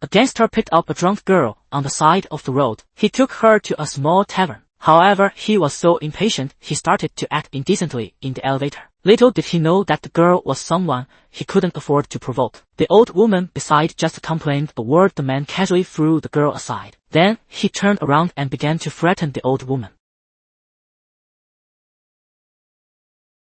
A gangster picked up a drunk girl on the side of the road. He took her to a small tavern. However, he was so impatient he started to act indecently in the elevator. Little did he know that the girl was someone he couldn't afford to provoke. The old woman beside just complained a word. The man casually threw the girl aside. Then, he turned around and began to threaten the old woman.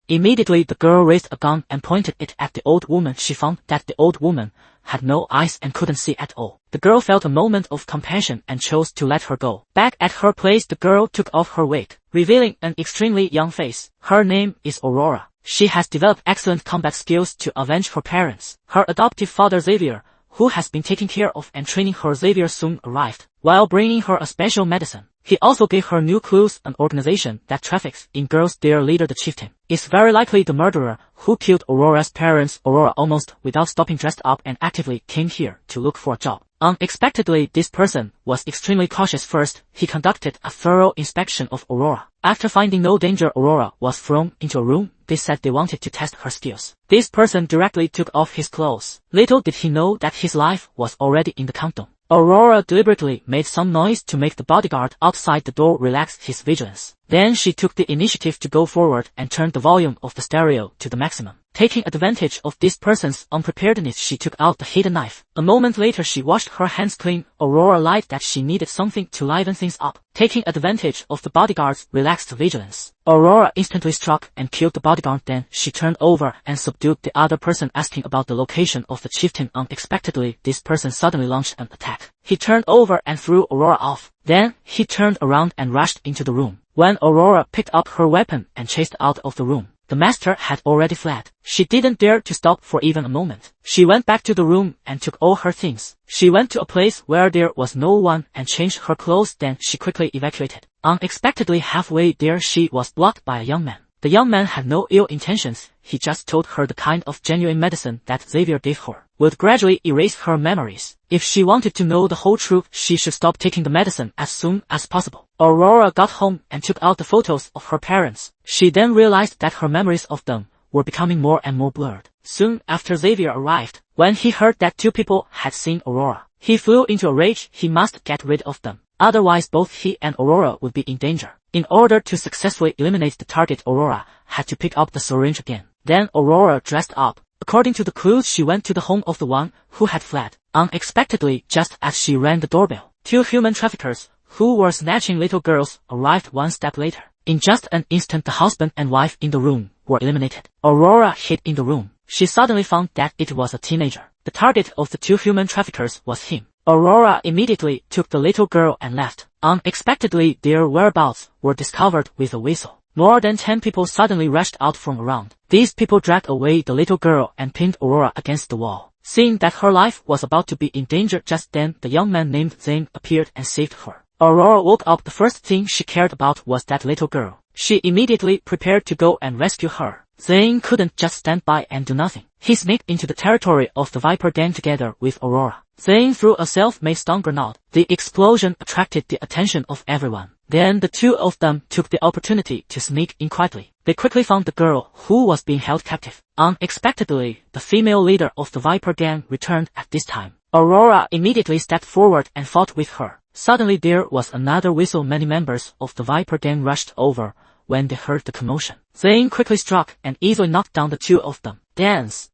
Immediately the girl raised a gun and pointed it at the old woman. She found that the old woman had no eyes and couldn't see at all. The girl felt a moment of compassion and chose to let her go. Back at her place, the girl took off her wig, revealing an extremely young face. Her name is Aurora. She has developed excellent combat skills to avenge her parents. Her adoptive father Xavier, who has been taking care of and training her, Xavier soon arrived, while bringing her a special medicine. He also gave her new clues, an organization that traffics in girls. Their leader, the chieftain, is very likely the murderer who killed Aurora's parents. Aurora, almost without stopping, dressed up and actively came here to look for a job. Unexpectedly, this person was extremely cautious. First, he conducted a thorough inspection of Aurora. After finding no danger, Aurora was thrown into a room. They said they wanted to test her skills. This person directly took off his clothes. Little did he know that his life was already in the countdown. Aurora deliberately made some noise to make the bodyguard outside the door relax his vigilance. Then she took the initiative to go forward and turned the volume of the stereo to the maximum. Taking advantage of this person's unpreparedness, she took out the hidden knife. A moment later, she washed her hands clean. Aurora lied that she needed something to liven things up. Taking advantage of the bodyguard's relaxed vigilance, Aurora instantly struck and killed the bodyguard. Then she turned over and subdued the other person, asking about the location of the chieftain. Unexpectedly, this person suddenly launched an attack. He turned over and threw Aurora off. Then, he turned around and rushed into the room. When Aurora picked up her weapon and chased out of the room, the master had already fled. She didn't dare to stop for even a moment. She went back to the room and took all her things. She went to a place where there was no one and changed her clothes. Then she quickly evacuated. Unexpectedly, halfway there, she was blocked by a young man. The young man had no ill intentions. He just told her the kind of genuine medicine that Xavier gave her would gradually erase her memories. If she wanted to know the whole truth, she should stop taking the medicine as soon as possible. Aurora got home and took out the photos of her parents. She then realized that her memories of them were becoming more and more blurred. Soon after Xavier arrived, when he heard that two people had seen Aurora, he flew into a rage. He must get rid of them. Otherwise, both he and Aurora would be in danger. In order to successfully eliminate the target, Aurora had to pick up the syringe again. Then Aurora dressed up. According to the clues, she went to the home of the one who had fled. Unexpectedly, just as she rang the doorbell, two human traffickers who were snatching little girls arrived one step later. In just an instant, the husband and wife in the room were eliminated. Aurora hid in the room. She suddenly found that it was a teenager. The target of the two human traffickers was him. Aurora immediately took the little girl and left. Unexpectedly, their whereabouts were discovered with a whistle. More than 10 people suddenly rushed out from around. These people dragged away the little girl and pinned Aurora against the wall. Seeing that her life was about to be in danger, just then the young man named Zhang appeared and saved her. Aurora woke up. The first thing she cared about was that little girl. She immediately prepared to go and rescue her. Zhang couldn't just stand by and do nothing. He sneaked into the territory of the Viper gang together with Aurora. Zhang threw a self-made stun grenade. The explosion attracted the attention of everyone. Then the two of them took the opportunity to sneak in quietly. They quickly found the girl who was being held captive. Unexpectedly, the female leader of the Viper gang returned at this time. Aurora immediately stepped forward and fought with her. Suddenly there was another whistle. Many members of the Viper gang rushed over when they heard the commotion. Zhang quickly struck and easily knocked down the two of them. Dance.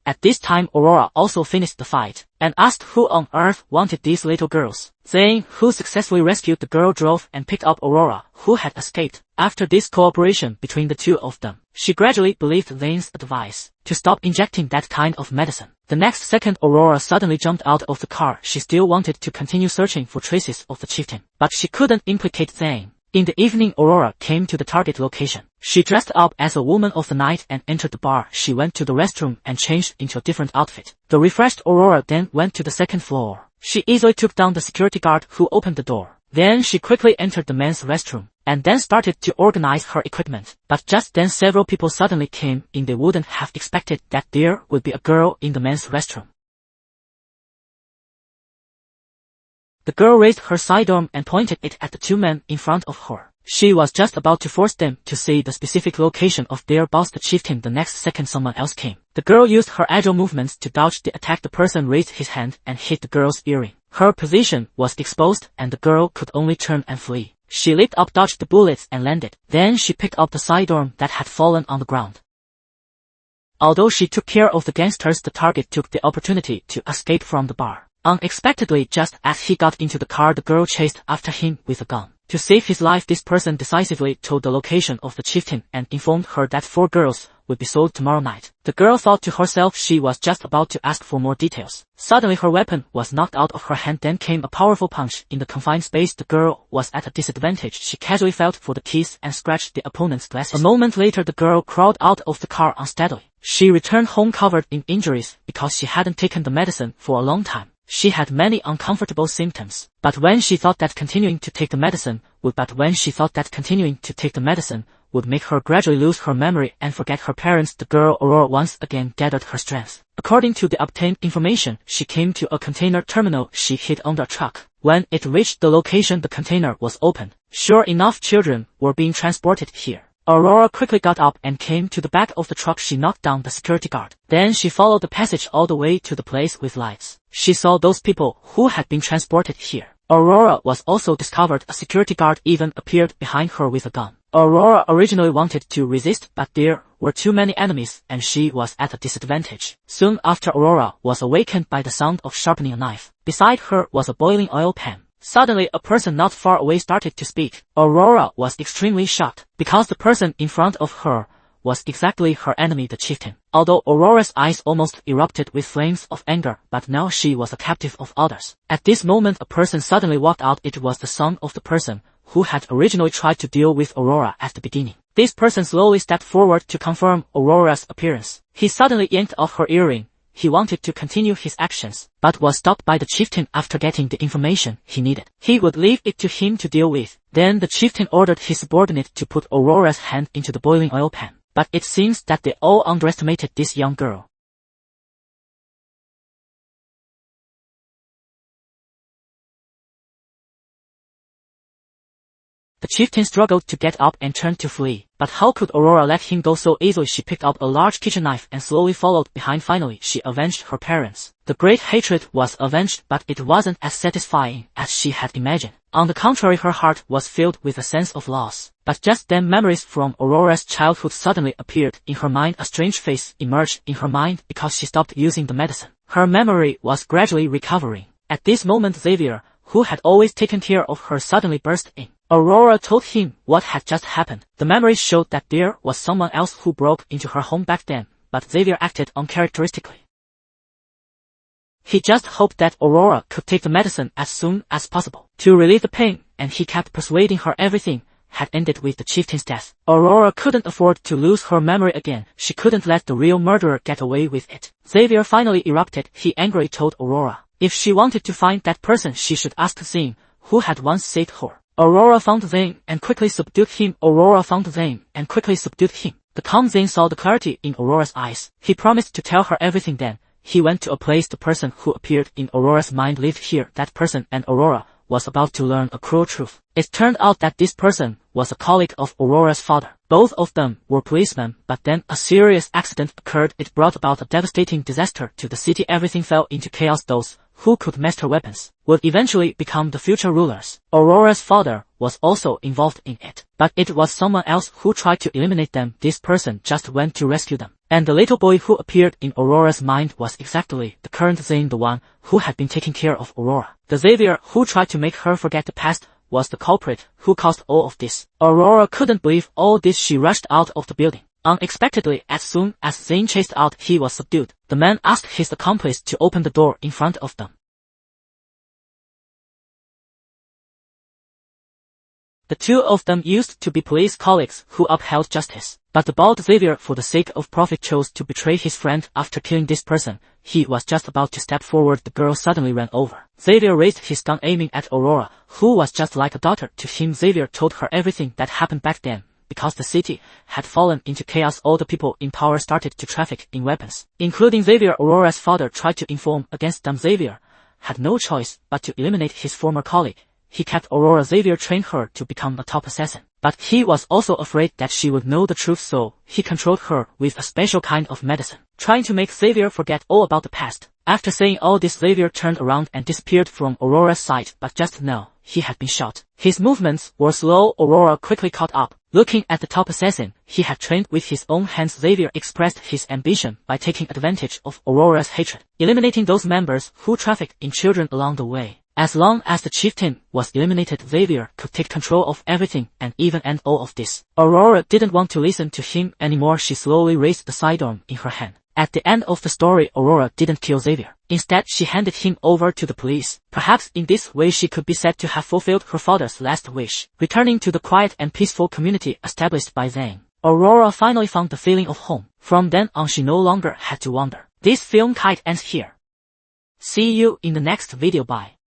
At this time, Aurora also finished the fight and asked who on earth wanted these little girls. Zhang, who successfully rescued the girl, drove and picked up Aurora, who had escaped. After this cooperation between the two of them, she gradually believed Zhang's advice to stop injecting that kind of medicine. The next second, Aurora suddenly jumped out of the car. She still wanted to continue searching for traces of the chieftain, but she couldn't implicate Zhang. In the evening, Aurora came to the target location. She dressed up as a woman of the night and entered the bar. She went to the restroom and changed into a different outfit. The refreshed Aurora then went to the second floor. She easily took down the security guard who opened the door. Then she quickly entered the men's restroom and then started to organize her equipment. But just then several people suddenly came in. They wouldn't have expected that there would be a girl in the men's restroom. The girl raised her sidearm and pointed it at the two men in front of her. She was just about to force them to say the specific location of their boss, the chieftain. The next second someone else came. The girl used her agile movements to dodge the attack. The person raised his hand and hit the girl's earring. Her position was exposed and the girl could only turn and flee. She leaped up, dodged the bullets and landed. Then she picked up the sidearm that had fallen on the ground. Although she took care of the gangsters, the target took the opportunity to escape from the bar. Unexpectedly, just as he got into the car, the girl chased after him with a gun. To save his life, this person decisively told the location of the chieftain and informed her that 4 girls would be sold tomorrow night. The girl thought to herself she was just about to ask for more details. Suddenly her weapon was knocked out of her hand. Then came a powerful punch. In the confined space, the girl was at a disadvantage. She casually felt for the keys and scratched the opponent's glasses. A moment later, the girl crawled out of the car unsteadily. She returned home covered in injuries because she hadn't taken the medicine for a long time. She had many uncomfortable symptoms, but when she thought that continuing to take the medicine would make her gradually lose her memory and forget her parents, the girl Aurora once again gathered her strength. According to the obtained information, she came to a container terminal. She hid under a truck. When it reached the location, the container was opened. Sure enough, children were being transported here. Aurora quickly got up and came to the back of the truck. She knocked down the security guard. Then she followed the passage all the way to the place with lights. She saw those people who had been transported here. Aurora was also discovered. A security guard even appeared behind her with a gun. Aurora originally wanted to resist, but there were too many enemies and she was at a disadvantage. Soon after, Aurora was awakened by the sound of sharpening a knife. Beside her was a boiling oil pan. Suddenly, a person not far away started to speak. Aurora was extremely shocked, because the person in front of her was exactly her enemy, the chieftain. Although Aurora's eyes almost erupted with flames of anger, but now she was a captive of others. At this moment, a person suddenly walked out. It was the son of the person who had originally tried to deal with Aurora at the beginning. This person slowly stepped forward to confirm Aurora's appearance. He suddenly yanked off her earring. He wanted to continue his actions, but was stopped by the chieftain after getting the information he needed. He would leave it to him to deal with. Then the chieftain ordered his subordinate to put Aurora's hand into the boiling oil pan. But it seems that they all underestimated this young girl. The chieftain struggled to get up and turned to flee. But how could Aurora let him go so easily? She picked up a large kitchen knife and slowly followed behind. Finally, she avenged her parents. The great hatred was avenged, but it wasn't as satisfying as she had imagined. On the contrary, her heart was filled with a sense of loss. But just then, memories from Aurora's childhood suddenly appeared in her mind. A strange face emerged in her mind because she stopped using the medicine. Her memory was gradually recovering. At this moment, Xavier, who had always taken care of her, suddenly burst in. Aurora told him what had just happened. The memories showed that there was someone else who broke into her home back then, but Xavier acted uncharacteristically. He just hoped that Aurora could take the medicine as soon as possible to relieve the pain, and he kept persuading her everything had ended with the chieftain's death. Aurora couldn't afford to lose her memory again. She couldn't let the real murderer get away with it. Xavier finally erupted. He angrily told Aurora if she wanted to find that person, she should ask Zane, who had once saved her. Aurora found Zane and quickly subdued him. The calm Zane saw the clarity in Aurora's eyes. He promised to tell her everything. Then he went to a place. The person who appeared in Aurora's mind lived here. That person and Aurora was about to learn a cruel truth. It turned out that this person was a colleague of Aurora's father. Both of them were policemen, but then a serious accident occurred. It brought about a devastating disaster to the city. Everything fell into chaos. Those who could master weapons would eventually become the future rulers. Aurora's father was also involved in it, but it was someone else who tried to eliminate them. This person just went to rescue them. And the little boy who appeared in Aurora's mind was exactly the current Zane, the one who had been taking care of Aurora. The Xavier who tried to make her forget the past was the culprit who caused all of this. Aurora couldn't believe all this. She rushed out of the building. Unexpectedly, as soon as Zane chased out, he was subdued. The man asked his accomplice to open the door in front of them. The two of them used to be police colleagues who upheld justice. But the bald Xavier, for the sake of profit, chose to betray his friend. After killing this person, he was just about to step forward. The girl suddenly ran over. Xavier raised his gun, aiming at Aurora, who was just like a daughter to him. Xavier told her everything that happened back then. Because the city had fallen into chaos, all the people in power started to traffic in weapons, including Xavier. Aurora's father tried to inform against them. Xavier had no choice but to eliminate his former colleague. He kept Aurora. Xavier trained her to become a top assassin. But he was also afraid that she would know the truth, so he controlled her with a special kind of medicine, trying to make Xavier forget all about the past. After saying all this, Xavier turned around and disappeared from Aurora's sight, but just now, he had been shot. His movements were slow. Aurora quickly caught up. Looking at the top assassin he had trained with his own hands, Xavier expressed his ambition by taking advantage of Aurora's hatred, eliminating those members who trafficked in children along the way. As long as the chieftain was eliminated, Xavier could take control of everything and even end all of this. Aurora didn't want to listen to him anymore. She slowly raised the sidearm in her hand. At the end of the story, Aurora didn't kill Xavier. Instead, she handed him over to the police. Perhaps in this way she could be said to have fulfilled her father's last wish, returning to the quiet and peaceful community established by Zhang. Aurora finally found the feeling of home. From then on, she no longer had to wander. This film kite ends here. See you in the next video. Bye.